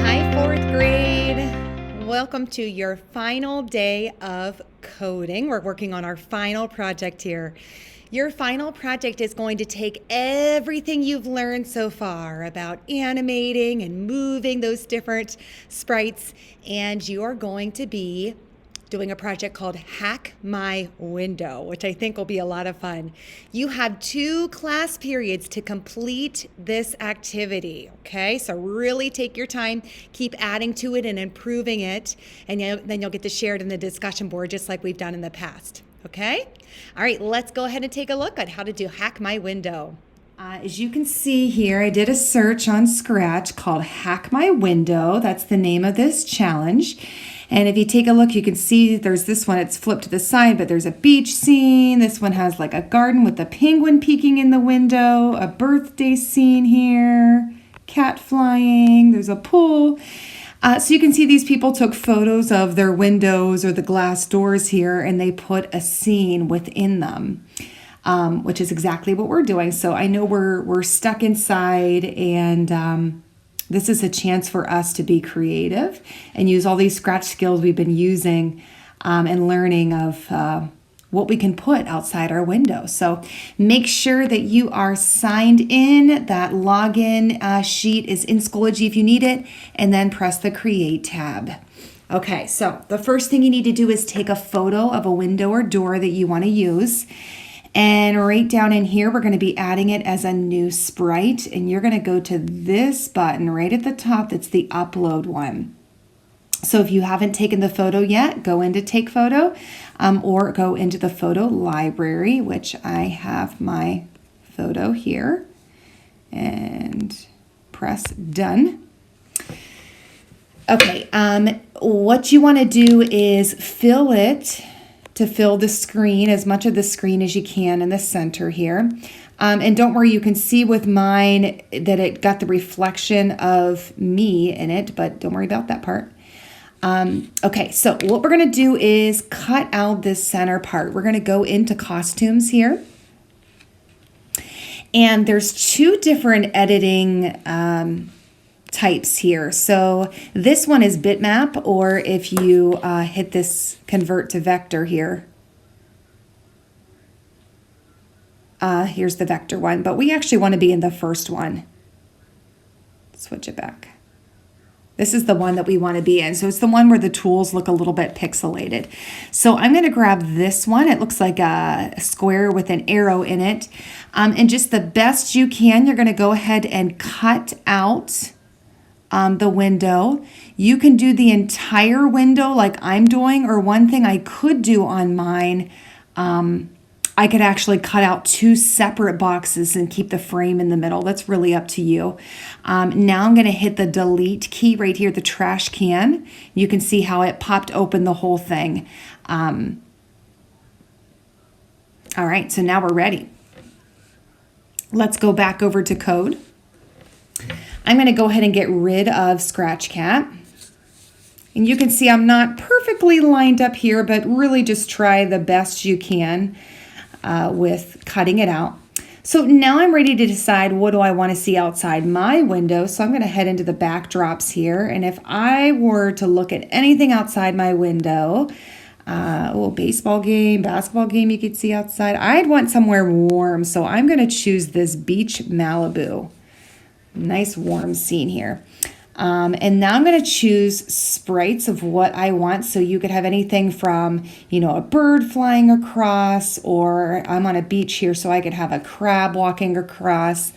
Hi, fourth grade. Welcome to your final day of coding. We're working on our final project here. Your final project is going to take everything you've learned so far about animating and moving those different sprites, and you are going to be doing a project called Hack My Window, which I think will be a lot of fun. You have 2 class periods to complete this activity, okay? So really take your time, keep adding to it and improving it, and then you'll get to share it in the discussion board just like we've done in the past, okay? All right, let's go ahead and take a look at how to do Hack My Window. As you can see here, I did a search on Scratch called Hack My Window. That's the name of this challenge. And if you take a look, you can see there's this one, it's flipped to the side, but there's a beach scene. This one has like a garden with a penguin peeking in the window, a birthday scene here, cat flying, there's a pool. So you can see these people took photos of their windows or the glass doors here, and they put a scene within them, which is exactly what we're doing. So I know we're stuck inside, and this is a chance for us to be creative and use all these Scratch skills we've been using and learning of what we can put outside our window. So make sure that you are signed in. That login sheet is in Schoology if you need it, and then press the Create tab. Okay, so the first thing you need to do is take a photo of a window or door that you want to use. And right down in here, we're going to be adding it as a new sprite. And you're going to go to this button right at the top. That's the upload one. So if you haven't taken the photo yet, go into Take Photo or go into the photo library, which I have my photo here. And press Done. Okay, what you want to do is fill the screen, as much of the screen as you can in the center here. And don't worry, you can see with mine that it got the reflection of me in it, but don't worry about that part. Okay, so what we're going to do is cut out this center part. We're going to go into costumes here. And there's 2 different editing types here. So this one is bitmap, or if you hit this convert to vector here, here's the vector one, but we actually want to be in the first one. Switch it back. This is the one that we want to be in. So it's the one where the tools look a little bit pixelated. So I'm going to grab this one. It looks like a square with an arrow in it. And just the best you can, you're going to go ahead and cut out the window. You can do the entire window like I'm doing, or one thing I could do on mine, I could actually cut out 2 separate boxes and keep the frame in the middle. That's really up to you. Now I'm going to hit the delete key right here, the trash can. You can see how it popped open the whole thing. All right, so now we're ready. Let's go back over to code. I'm going to go ahead and get rid of Scratchcat. And you can see I'm not perfectly lined up here, but really just try the best you can with cutting it out. So now I'm ready to decide what do I want to see outside my window. So I'm going to head into the backdrops here. And if I were to look at anything outside my window, baseball game, basketball game you could see outside, I'd want somewhere warm. So I'm going to choose this beach Malibu. Nice warm scene here. And now I'm going to choose sprites of what I want. So you could have anything from, a bird flying across, or I'm on a beach here, so I could have a crab walking across.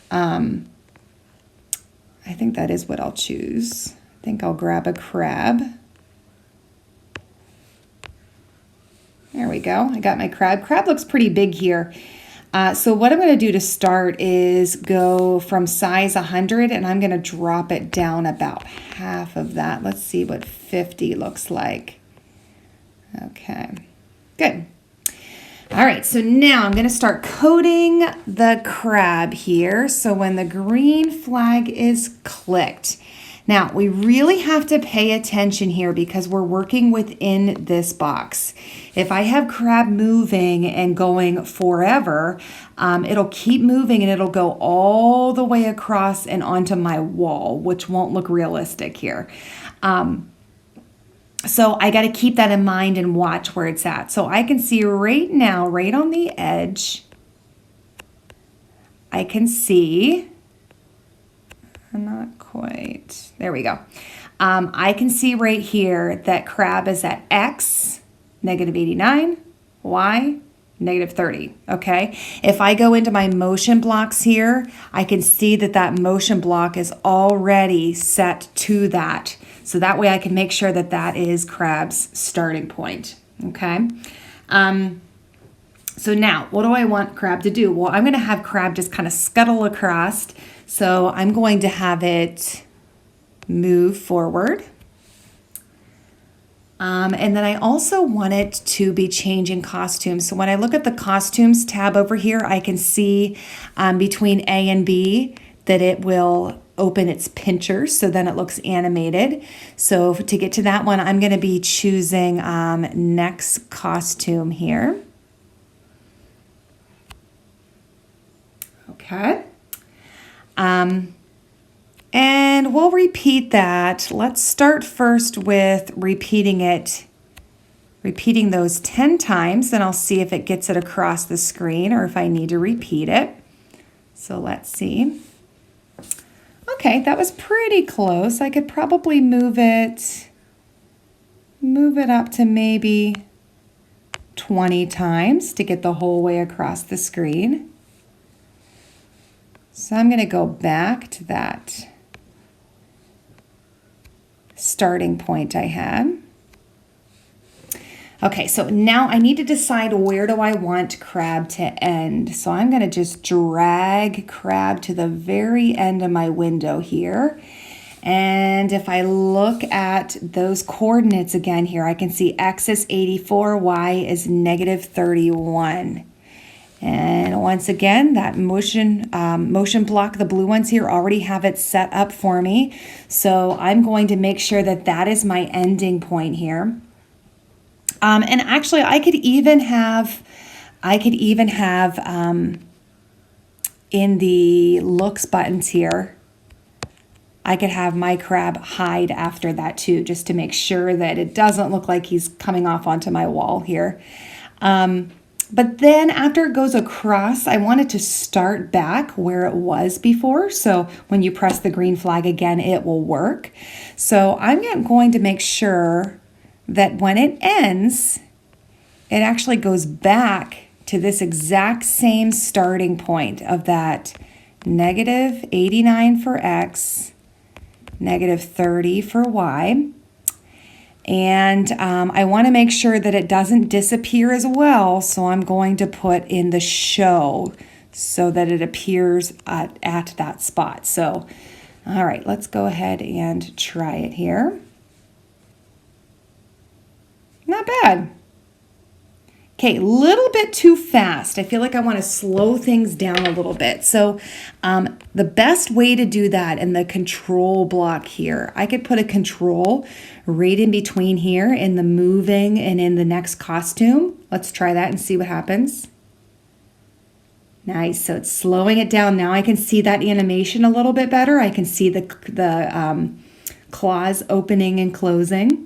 I think that is what I'll choose. I think I'll grab a crab. There we go. I got my crab. Crab looks pretty big here. So what I'm going to do to start is go from size 100, and I'm going to drop it down about half of that. Let's see what 50 looks like. Okay, good. All right, so now I'm going to start coding the crab here. So when the green flag is clicked, Now, we really have to pay attention here because we're working within this box. If I have crab moving and going forever, it'll keep moving and it'll go all the way across and onto my wall, which won't look realistic here. So I got to keep that in mind and watch where it's at. So I can see right now, right on the edge, I can see, not quite, there we go. I can see right here that crab is at X, -89, Y, -30, okay? If I go into my motion blocks here, I can see that that motion block is already set to that. So that way I can make sure that that is crab's starting point, okay? So now, what do I want crab to do? Well, I'm going to have crab just kind of scuttle across. So I'm going to have it move forward. And then I also want it to be changing costumes. So when I look at the costumes tab over here, I can see between A and B that it will open its pinchers, so then it looks animated. So to get to that one, I'm going to be choosing next costume here. Okay. And we'll repeat that. Let's start first with repeating those 10 times, and I'll see if it gets it across the screen or if I need to repeat it. So let's see. Okay, that was pretty close. I could probably move it up to maybe 20 times to get the whole way across the screen. So I'm going to go back to that starting point I had. Okay, so now I need to decide where do I want crab to end. So I'm going to just drag crab to the very end of my window here. And if I look at those coordinates again here, I can see X is 84, Y is -31. And once again, that motion block, the blue ones here already have it set up for me. So I'm going to make sure that that is my ending point here. And actually I could even have in the looks buttons here, I could have my crab hide after that too, just to make sure that it doesn't look like he's coming off onto my wall here. But then after it goes across, I want it to start back where it was before. So when you press the green flag again, it will work. So I'm going to make sure that when it ends, it actually goes back to this exact same starting point of that -89 for X, -30 for Y. And I want to make sure that it doesn't disappear as well. So I'm going to put in the show so that it appears at that spot. So, all right, let's go ahead and try it here. Not bad. Okay, a little bit too fast. I feel like I want to slow things down a little bit. So the best way to do that in the control block here, I could put a control right in between here in the moving and in the next costume. Let's try that and see what happens. Nice, so it's slowing it down. Now I can see that animation a little bit better. I can see the claws opening and closing.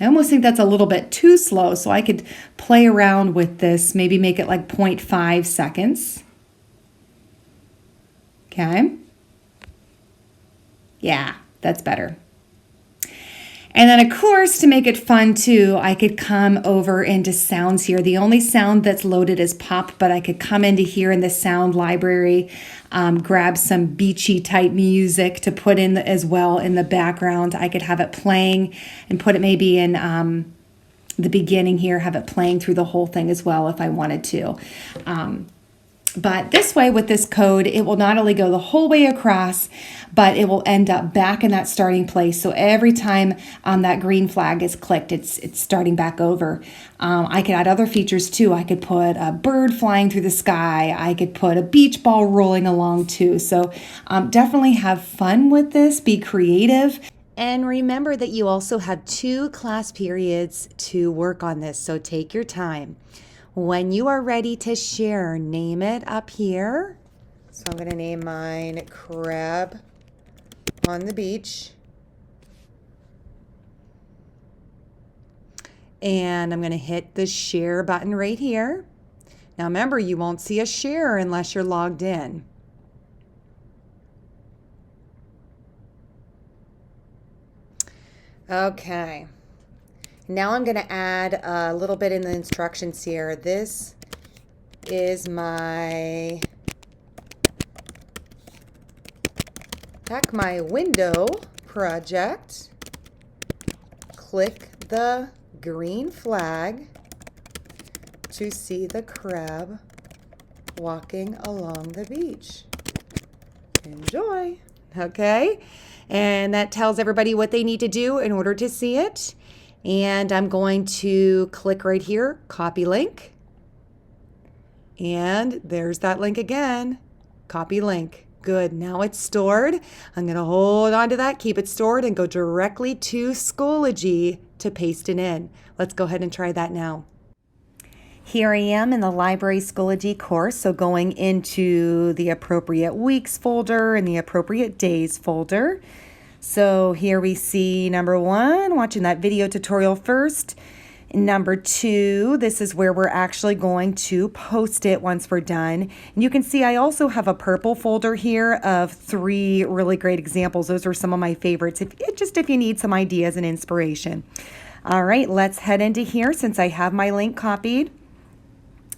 I almost think that's a little bit too slow, so I could play around with this, maybe make it like 0.5 seconds. Okay. Yeah, that's better. And then, of course, to make it fun too, I could come over into sounds here. The only sound that's loaded is pop, but I could come into here in the sound library, grab some beachy type music to put in as well in the background. I could have it playing and put it maybe in the beginning here, have it playing through the whole thing as well if I wanted to. But this way, with this code, it will not only go the whole way across, but it will end up back in that starting place. So every time that green flag is clicked, it's starting back over. I could add other features too. I could put a bird flying through the sky. I could put a beach ball rolling along too. So definitely have fun with this. Be creative. And remember that you also have 2 class periods to work on this. So take your time. When you are ready to share, name it up here. So I'm going to name mine Crab on the Beach. And I'm going to hit the share button right here. Now remember, you won't see a share unless you're logged in. Okay. Now I'm going to add a little bit in the instructions here. This is my Hack My Window project. Click the green flag to see the crab walking along the beach. Enjoy. Okay. And that tells everybody what they need to do in order to see it. And I'm going to click right here, copy link. And there's that link again, copy link. Good, now it's stored. I'm gonna hold on to that, keep it stored, and go directly to Schoology to paste it in. Let's go ahead and try that now. Here I am in the Library Schoology course, so going into the appropriate weeks folder and the appropriate days folder. So here we see number 1, watching that video tutorial first. Number 2, this is where we're actually going to post it once we're done. And you can see I also have a purple folder here of 3 really great examples. Those are some of my favorites, if you need some ideas and inspiration. All right, let's head into here since I have my link copied.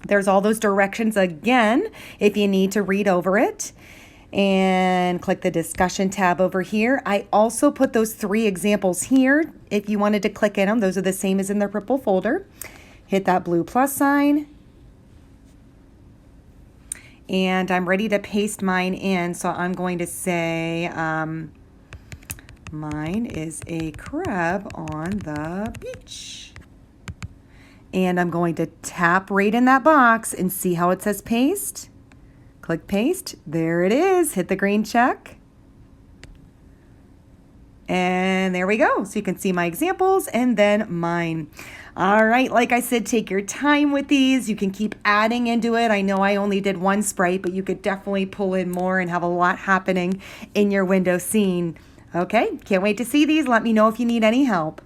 There's all those directions again if you need to read over it. And click the discussion tab over here. I also put those 3 examples here. If you wanted to click in them, those are the same as in the purple folder. Hit that blue plus sign. And I'm ready to paste mine in. So I'm going to say, mine is a crab on the beach. And I'm going to tap right in that box and see how it says paste. Click paste. There it is. Hit the green check. And there we go. So you can see my examples and then mine. All right, like I said, take your time with these. You can keep adding into it. I know I only did 1 sprite, but you could definitely pull in more and have a lot happening in your window scene. Okay, can't wait to see these. Let me know if you need any help.